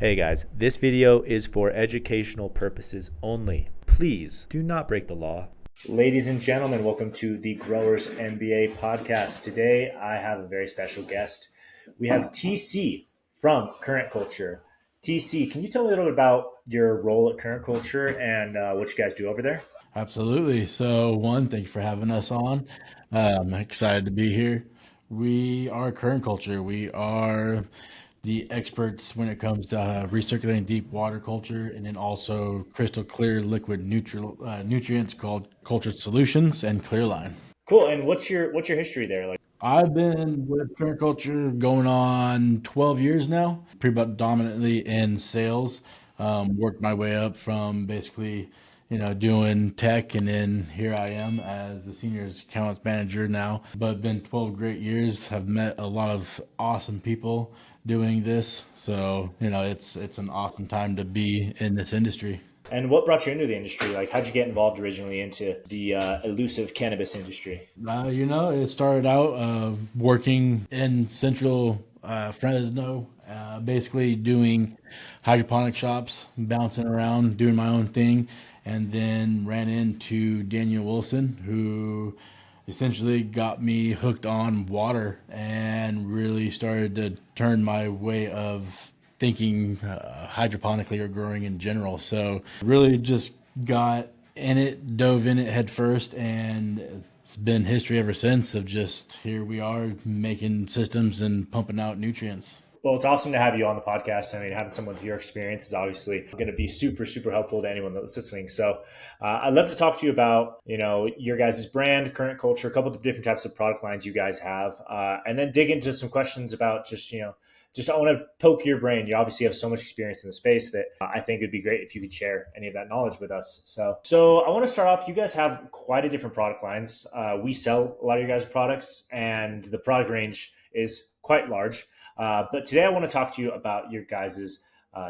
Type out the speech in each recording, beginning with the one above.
Hey guys, this video is for educational purposes only. Please do not break the law. Ladies and gentlemen, welcome to the Growers MBA podcast. Today I have a very special guest. We have TC from Current Culture. TC, can you tell me a little bit about your role at Current Culture and what you guys do over there? Absolutely. So, thank you for having us on. I'm excited to be here. We are Current Culture. We are the experts when it comes to recirculating deep water culture and then also crystal clear liquid nutrients called Cultured Solutions and Clearline. Cool. And what's your history there? I've been with Current Culture going on 12 years now, predominantly in sales. Worked my way up from basically, doing tech, and then here I am as the senior accounts manager now. But been 12 great years. Have met a lot of awesome people doing this. So, it's an awesome time to be in this industry. And what brought you into the industry? How'd you get involved originally into the elusive cannabis industry? It started out working in central Fresno, basically doing hydroponic shops, bouncing around, doing my own thing, and then ran into Daniel Wilson, who essentially got me hooked on water and really started to turn my way of thinking hydroponically or growing in general. So really just got in it, dove in it head first, and it's been history ever since of just here we are making systems and pumping out nutrients. Well, it's awesome to have you on the podcast. I mean, having someone with your experience is obviously going to be super, super helpful to anyone that's listening. So I'd love to talk to you about, your guys' brand, Current Culture, a couple of different types of product lines you guys have, and then dig into some questions about just I want to poke your brain. You obviously have so much experience in the space that I think it'd be great if you could share any of that knowledge with us. So I want to start off. You guys have quite a different product lines. We sell a lot of your guys' products, and the product range is quite large. But today I want to talk to you about your guys'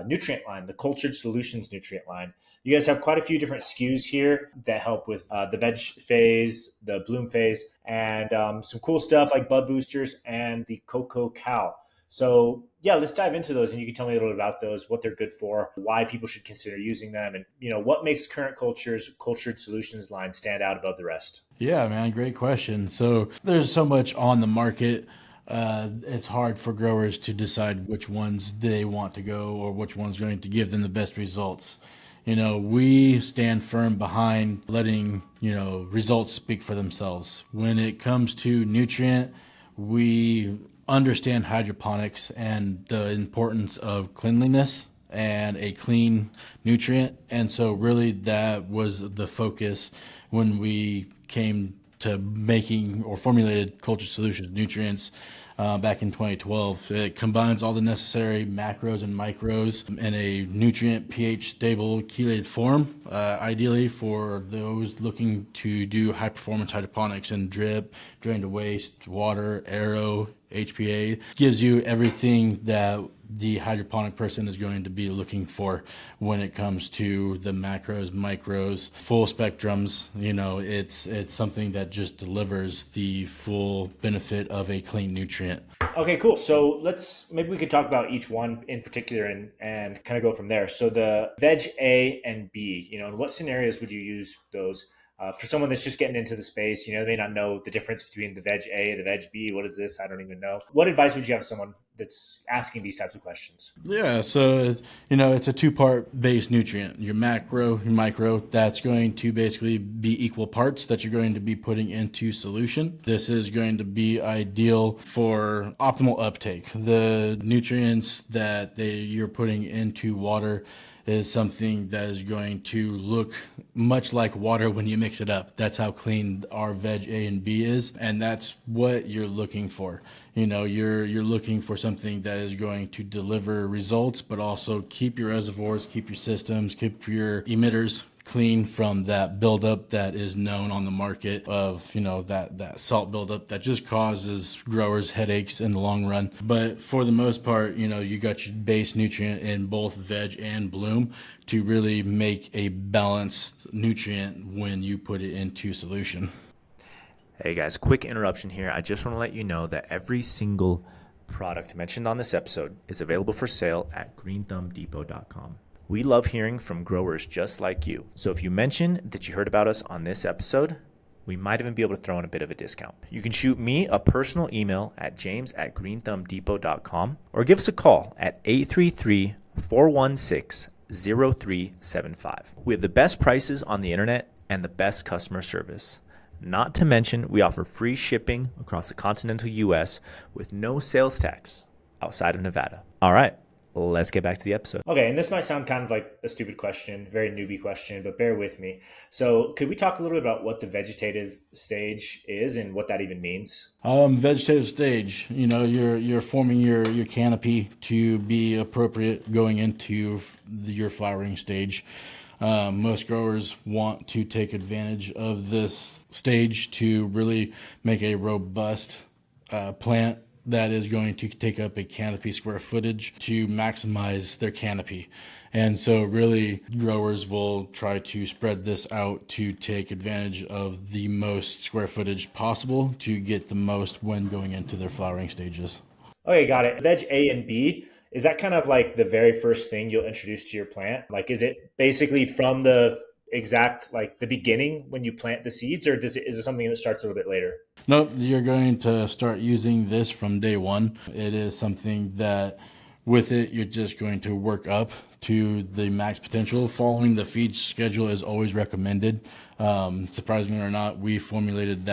nutrient line, the Cultured Solutions nutrient line. You guys have quite a few different SKUs here that help with the veg phase, the bloom phase, and some cool stuff like bud boosters and the Cocoa Cow. So yeah, let's dive into those, and you can tell me a little bit about those, what they're good for, why people should consider using them, and what makes Current Culture's Cultured Solutions line stand out above the rest. Yeah, man, great question. So there's so much on the market. It's hard for growers to decide which ones they want to go or which one's going to give them the best results. We stand firm behind letting, results speak for themselves. When it comes to nutrient, we understand hydroponics and the importance of cleanliness and a clean nutrient. And so really that was the focus when we came to making or formulated Cultured Solutions nutrients back in 2012. It combines all the necessary macros and micros in a nutrient pH stable chelated form, ideally for those looking to do high performance hydroponics and drip, drain to waste, water, aero, HPA. Gives you everything that the hydroponic person is going to be looking for when it comes to the macros, micros, full spectrums. It's something that just delivers the full benefit of a clean nutrient. Okay, cool. So maybe we could talk about each one in particular and kind of go from there. So the Veg A and B, in what scenarios would you use those? For someone that's just getting into the space, they may not know the difference between the Veg A, the Veg B. What is this? I don't even know. What advice would you have for someone that's asking these types of questions? Yeah, so it's a two-part base nutrient. Your macro, your micro, that's going to basically be equal parts that you're going to be putting into solution. This is going to be ideal for optimal uptake. The nutrients that you're putting into water is something that is going to look much like water when you mix it up. That's how clean our Veg A and B is, and that's what you're looking for. You're looking for something that is going to deliver results, but also keep your reservoirs, keep your systems, keep your emitters clean from that buildup that is known on the market of, that salt buildup that just causes growers headaches in the long run. But for the most part, you got your base nutrient in both veg and bloom to really make a balanced nutrient when you put it into solution. Hey guys, quick interruption here. I just want to let you know that every single product mentioned on this episode is available for sale at greenthumbdepot.com. We love hearing from growers just like you. So if you mention that you heard about us on this episode, we might even be able to throw in a bit of a discount. You can shoot me a personal email at james@greenthumbdepot.com or give us a call at 833-416-0375. We have the best prices on the internet and the best customer service. Not to mention, we offer free shipping across the continental US with no sales tax outside of Nevada. All right, let's get back to the episode. Okay, and this might sound kind of like a stupid question, very newbie question, but bear with me. So could we talk a little bit about what the vegetative stage is and what that even means? Vegetative stage, you're forming your canopy to be appropriate going into your flowering stage. Most growers want to take advantage of this stage to really make a robust plant that is going to take up a canopy square footage to maximize their canopy. And so really growers will try to spread this out to take advantage of the most square footage possible to get the most when going into their flowering stages. Okay, got it. Veg A and B, is that kind of like the very first thing you'll introduce to your plant? Like, is it basically from the exact, like the beginning when you plant the seeds, or is it something that starts a little bit later? Nope, you're going to start using this from day one. It is something that with it, you're just going to work up to the max potential. Following the feed schedule is always recommended. Surprisingly or not, we formulated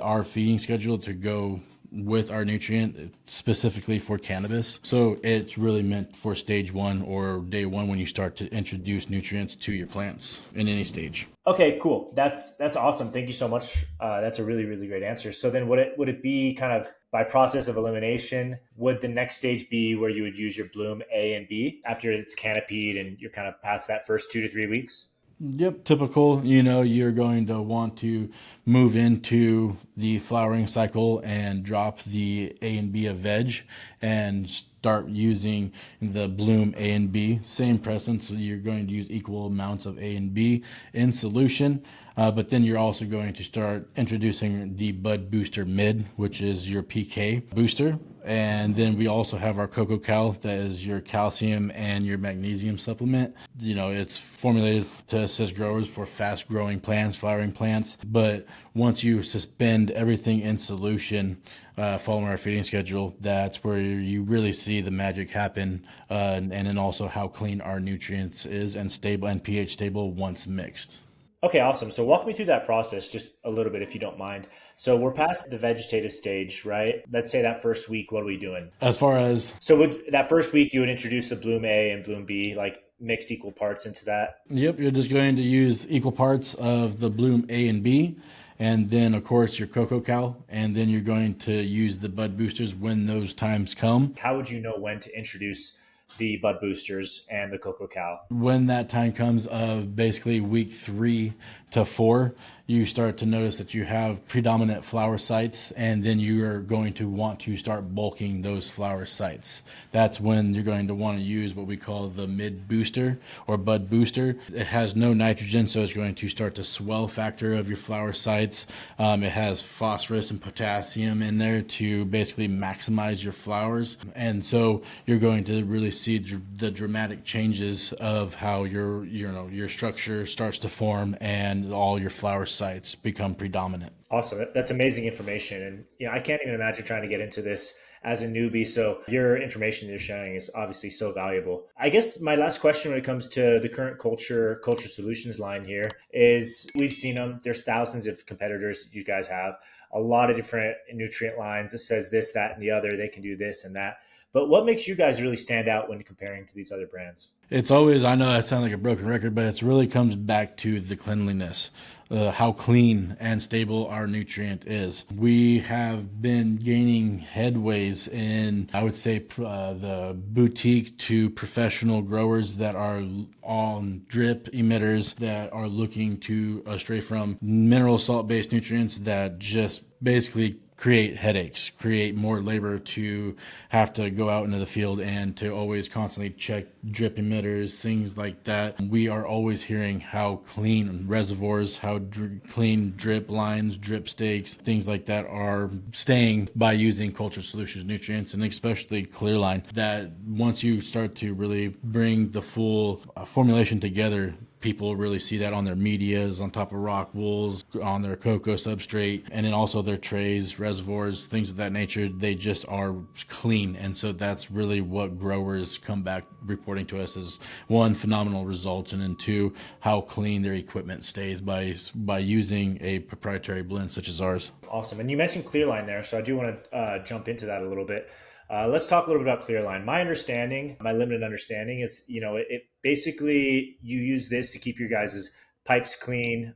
our feeding schedule to go with our nutrient specifically for cannabis. So it's really meant for stage one or day one when you start to introduce nutrients to your plants in any stage. Okay, cool. That's awesome. Thank you so much. That's a really, really great answer. So then would it be kind of by process of elimination, would the next stage be where you would use your bloom A and B after it's canopied and you're kind of past that first 2 to 3 weeks? Yep, typical. You're going to want to move into the flowering cycle and drop the A and B of veg and start using the bloom A and B. Same presence, so you're going to use equal amounts of A and B in solution. But then you're also going to start introducing the bud booster mid, which is your PK booster. And then we also have our Cocoa Cal, that is your calcium and your magnesium supplement. It's formulated to assist growers for fast growing plants, flowering plants. But once you suspend everything in solution, following our feeding schedule, that's where you really see the magic happen. And then also how clean our nutrients is and stable and pH stable once mixed. Okay, awesome. So walk me through that process just a little bit, if you don't mind. So we're past the vegetative stage, right? Let's say that first week, what are we doing? So would that first week you would introduce the bloom A and bloom B, like mixed equal parts into that? Yep, you're just going to use equal parts of the bloom A and B, and then of course your Cocoa Cal, and then you're going to use the bud boosters when those times come. How would you know when to introduce the bud boosters and the Cocoa Cal? When that time comes of basically week 3 to 4, you start to notice that you have predominant flower sites, and then you are going to want to start bulking those flower sites. That's when you're going to want to use what we call the mid booster or bud booster. It has no nitrogen, so it's going to start the swell factor of your flower sites. It has phosphorus and potassium in there to basically maximize your flowers, and so you're going to really see the dramatic changes of how your structure starts to form and all your flower sites become predominant. Awesome. That's amazing information. And I can't even imagine trying to get into this as a newbie. So your information you're sharing is obviously so valuable. I guess my last question when it comes to the current culture solutions line here is we've seen them. There's thousands of competitors that you guys have, a lot of different nutrient lines that says this, that, and the other. They can do this and that. But what makes you guys really stand out when comparing to these other brands? It's always, I know that sounds like a broken record, but it really comes back to the cleanliness, how clean and stable our nutrient is. We have been gaining headways in, I would say, the boutique to professional growers that are on drip emitters that are looking to stray from mineral salt-based nutrients that just basically create headaches, create more labor to have to go out into the field and to always constantly check drip emitters, things like that. We are always hearing how clean reservoirs, how clean drip lines, drip stakes, things like that are staying by using Culture Solutions nutrients, and especially Clearline. That once you start to really bring the full formulation together, people really see that on their medias, on top of rock wools, on their cocoa substrate, and then also their trays, reservoirs, things of that nature. They just are clean. And so that's really what growers come back reporting to us as, one, phenomenal results, and then two, how clean their equipment stays by using a proprietary blend such as ours. Awesome. And you mentioned Clearline there, so I do want to jump into that a little bit. Let's talk a little bit about Clearline. My understanding, my limited understanding is, it basically, you use this to keep your guys' pipes clean,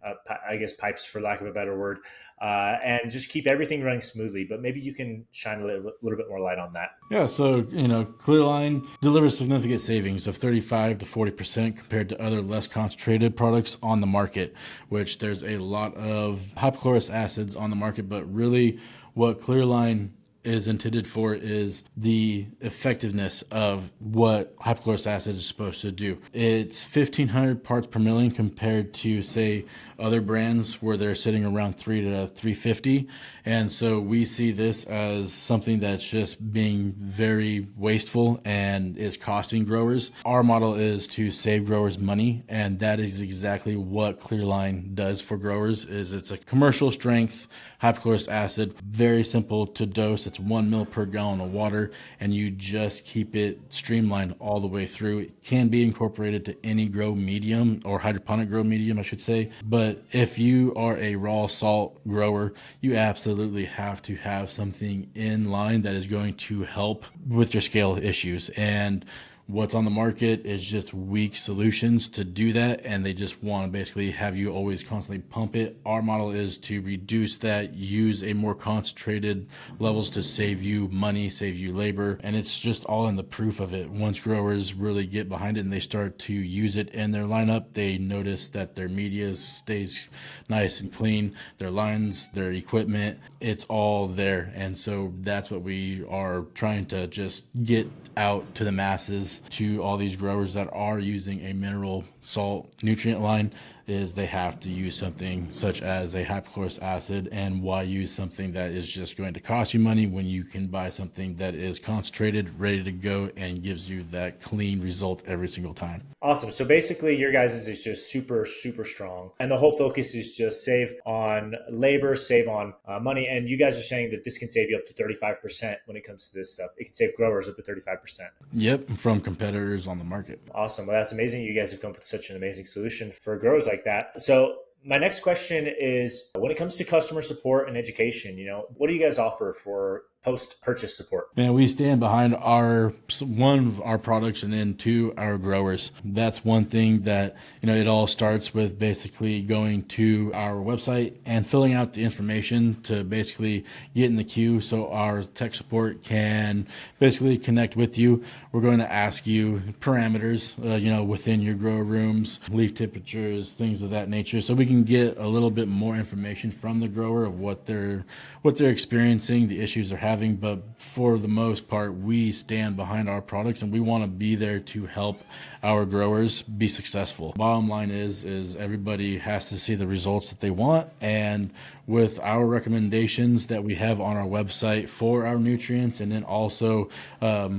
I guess pipes for lack of a better word, and just keep everything running smoothly. But maybe you can shine a little bit more light on that. Yeah, so, Clearline delivers significant savings of 35 to 40% compared to other less concentrated products on the market, which there's a lot of hypochlorous acids on the market, but really what Clearline is intended for is the effectiveness of what hypochlorous acid is supposed to do. It's 1,500 parts per million compared to, say, other brands where they're sitting around 3 to 350. And so we see this as something that's just being very wasteful and is costing growers. Our model is to save growers money, and that is exactly what Clearline does for growers. Is it's a commercial strength hypochlorous acid, very simple to dose. It's 1 ml per gallon of water, and you just keep it streamlined all the way through. It can be incorporated to any grow medium, or hydroponic grow medium, I should say. But if you are a raw salt grower, you absolutely have to have something in line that is going to help with your scale issues. And what's on the market is just weak solutions to do that, and they just want to basically have you always constantly pump it. Our model is to reduce that, use a more concentrated levels to save you money, save you labor, and it's just all in the proof of it. Once growers really get behind it and they start to use it in their lineup, they notice that their media stays nice and clean, their lines, their equipment, it's all there. And so that's what we are trying to just get out to the masses, to all these growers that are using a mineral salt nutrient line, is they have to use something such as a hypochlorous acid. And why use something that is just going to cost you money when you can buy something that is concentrated, ready to go, and gives you that clean result every single time? Awesome. So basically your guys' is just super, super strong. And the whole focus is just save on labor, save on money. And you guys are saying that this can save you up to 35% when it comes to this stuff. It can save growers up to 35%. Yep, from competitors on the market. Awesome. Well, that's amazing. You guys have come up with such an amazing solution for growers like that. So my next question is, when it comes to customer support and education, what do you guys offer for post-purchase support? Man, we stand behind our products, and then two, our growers. That's one thing that, it all starts with basically going to our website and filling out the information to basically get in the queue so our tech support can basically connect with you. We're going to ask you parameters, within your grow rooms, leaf temperatures, things of that nature, so we can get a little bit more information from the grower of what they're experiencing, the issues they're having. But for the most part, we stand behind our products, and we want to be there to help our growers be successful. Bottom line is everybody has to see the results that they want, and with our recommendations that we have on our website for our nutrients, and then also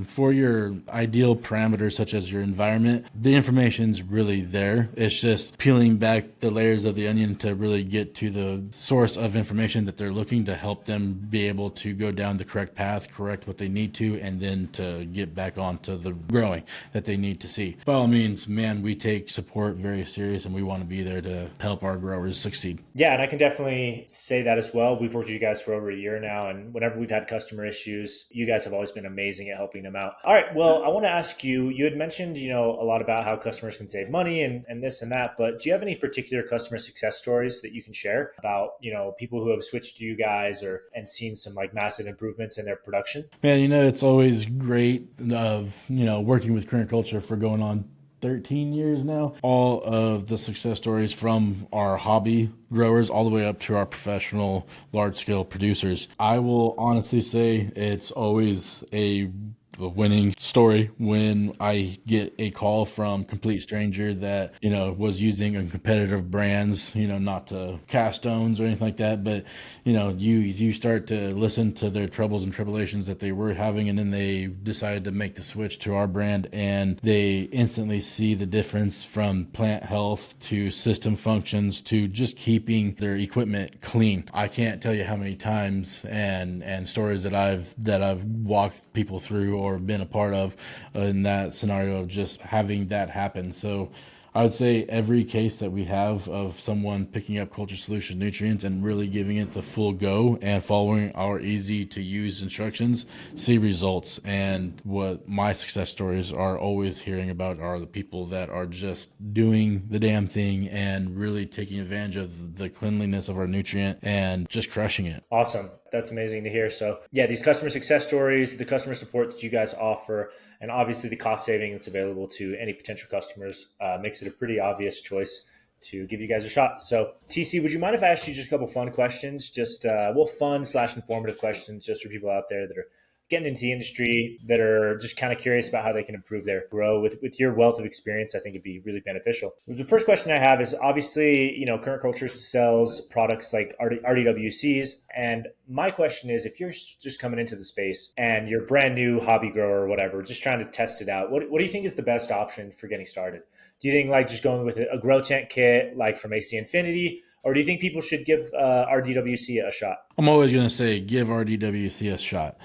for your ideal parameters such as your environment, the information's really there. It's just peeling back the layers of the onion to really get to the source of information that they're looking to help them be able to go down the correct path, correct what they need to, and then to get back onto the growing that they need to see. By all means, man, we take support very serious, and we want to be there to help our growers succeed. Yeah, and I can definitely say that as well. We've worked with you guys for over a year now, and whenever we've had customer issues, you guys have always been amazing at helping them out. All right, well, I want to ask you, you had mentioned, a lot about how customers can save money and this and that, but do you have any particular customer success stories that you can share about, people who have switched to you guys and seen some massive improvements in their production? Man, it's always great of, working with current culture for going on 13 years now. All of the success stories from our hobby growers all the way up to our professional large scale producers. I will honestly say it's always a winning story when I get a call from complete stranger that, was using a competitive brands, not to cast stones or anything like that, but, you start to listen to their troubles and tribulations that they were having, and then they decided to make the switch to our brand, and they instantly see the difference from plant health to system functions to just keeping their equipment clean. I can't tell you how many times and stories that I've walked people through or been a part of in that scenario of just having that happen. So I would say every case that we have of someone picking up Culture Solution nutrients and really giving it the full go and following our easy to use instructions, see results. And what my success stories are always hearing about are the people that are just doing the damn thing and really taking advantage of the cleanliness of our nutrient and just crushing it. Awesome. That's amazing to hear. So yeah, these customer success stories, the customer support that you guys offer, and obviously the cost saving that's available to any potential customers makes it a pretty obvious choice to give you guys a shot. So TC, would you mind if I asked you just a couple fun questions, just fun/informative questions just for people out there that are getting into the industry, that are just kind of curious about how they can improve their grow with your wealth of experience? I think it'd be really beneficial. The first question I have is obviously, Current Culture sells products like RDWCs. And my question is, if you're just coming into the space and you're a brand new hobby grower or whatever, just trying to test it out, what do you think is the best option for getting started? Do you think like just going with a grow tent kit like from AC Infinity? Or do you think people should give RDWC a shot? I'm always going to say give RDWC a shot,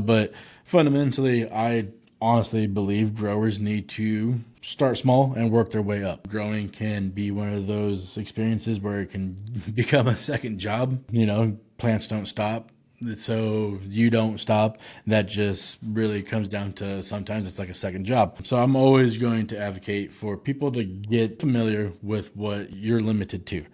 but fundamentally, I honestly believe growers need to start small and work their way up. Growing can be one of those experiences where it can become a second job. Plants don't stop, so you don't stop. That just really comes down to sometimes it's like a second job. So I'm always going to advocate for people to get familiar with what you're limited to,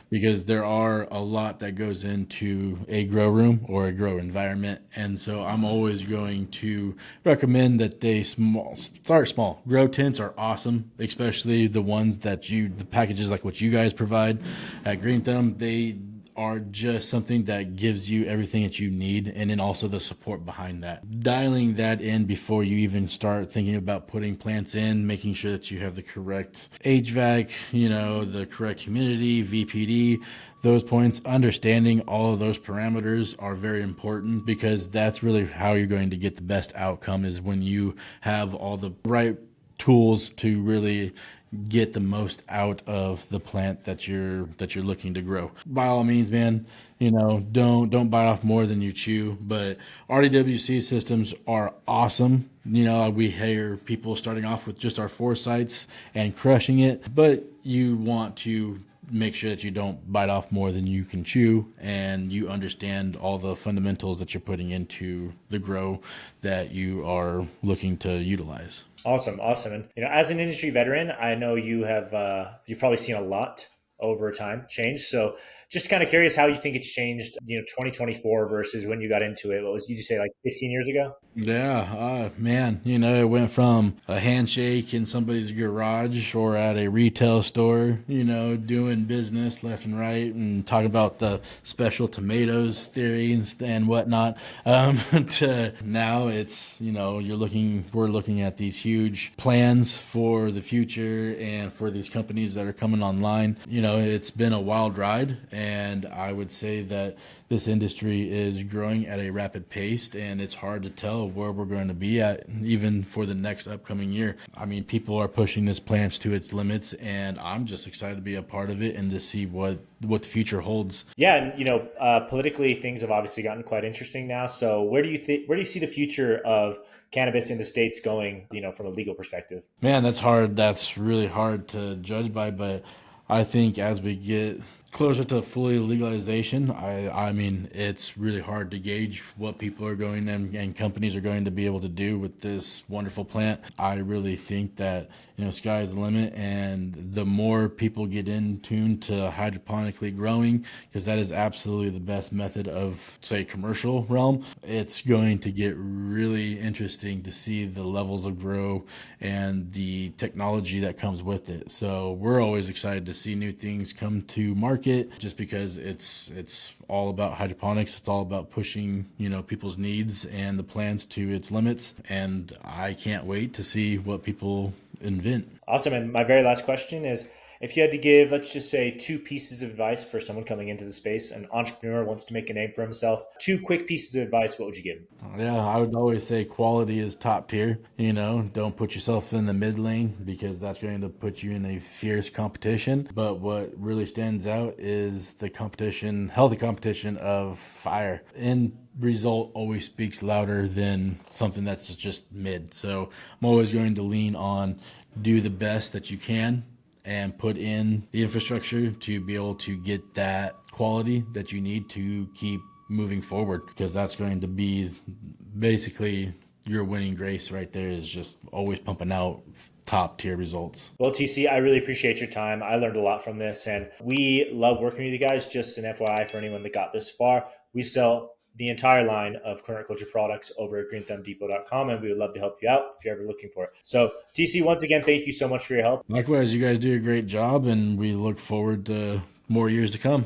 because there are a lot that goes into a grow room or a grow environment. And so I'm always going to recommend that they start small. Grow tents are awesome, especially the ones that the packages like what you guys provide at Green Thumb. They are just something that gives you everything that you need, and then also the support behind that. Dialing that in before you even start thinking about putting plants in, making sure that you have the correct HVAC, the correct humidity, VPD, those points. Understanding all of those parameters are very important, because that's really how you're going to get the best outcome, is when you have all the right tools to really get the most out of the plant that you're looking to grow. By all means, man, don't bite off more than you chew, but RDWC systems are awesome. We hear people starting off with just our foresights and crushing it, but you want to make sure that you don't bite off more than you can chew, and you understand all the fundamentals that you're putting into the grow that you are looking to utilize. Awesome. And, as an industry veteran, I know you've probably seen a lot over time change. So just kind of curious how you think it's changed, 2024 versus when you got into it. Did you say like 15 years ago? Yeah, man, it went from a handshake in somebody's garage or at a retail store, doing business left and right and talking about the special tomatoes theory and whatnot, to now it's, we're looking at these huge plans for the future and for these companies that are coming online. It's been a wild ride, and I would say that this industry is growing at a rapid pace, and it's hard to tell where we're going to be at even for the next upcoming year. I mean, people are pushing this plant to its limits, and I'm just excited to be a part of it and to see what the future holds. Yeah, and politically things have obviously gotten quite interesting now. So where do you see the future of cannabis in the States going, from a legal perspective? Man, that's hard. That's really hard to judge by, but I think as we get closer to fully legalization, I mean, it's really hard to gauge what people are going and companies are going to be able to do with this wonderful plant. I really think that, sky's the limit, and the more people get in tune to hydroponically growing, because that is absolutely the best method of, say, commercial realm, it's going to get really interesting to see the levels of grow and the technology that comes with it. So we're always excited to see new things come to market, just because it's all about hydroponics. It's all about pushing, people's needs and the plants to its limits. And I can't wait to see what people invent. Awesome. And my very last question is, if you had to give, let's just say, two pieces of advice for someone coming into the space, an entrepreneur wants to make a name for himself, two quick pieces of advice, what would you give him? Yeah, I would always say quality is top tier. Don't put yourself in the mid lane, because that's going to put you in a fierce competition. But what really stands out is the competition, healthy competition of fire. End result always speaks louder than something that's just mid. So I'm always going to lean on do the best that you can and put in the infrastructure to be able to get that quality that you need to keep moving forward, because that's going to be basically your winning grace right there, is just always pumping out top tier results. Well, TC, I really appreciate your time. I learned a lot from this, and we love working with you guys. Just an FYI for anyone that got this far, we sell the entire line of current culture products over at greenthumbdepot.com, and we would love to help you out if you're ever looking for it. So, TC, once again, thank you so much for your help. Likewise, you guys do a great job, and we look forward to more years to come.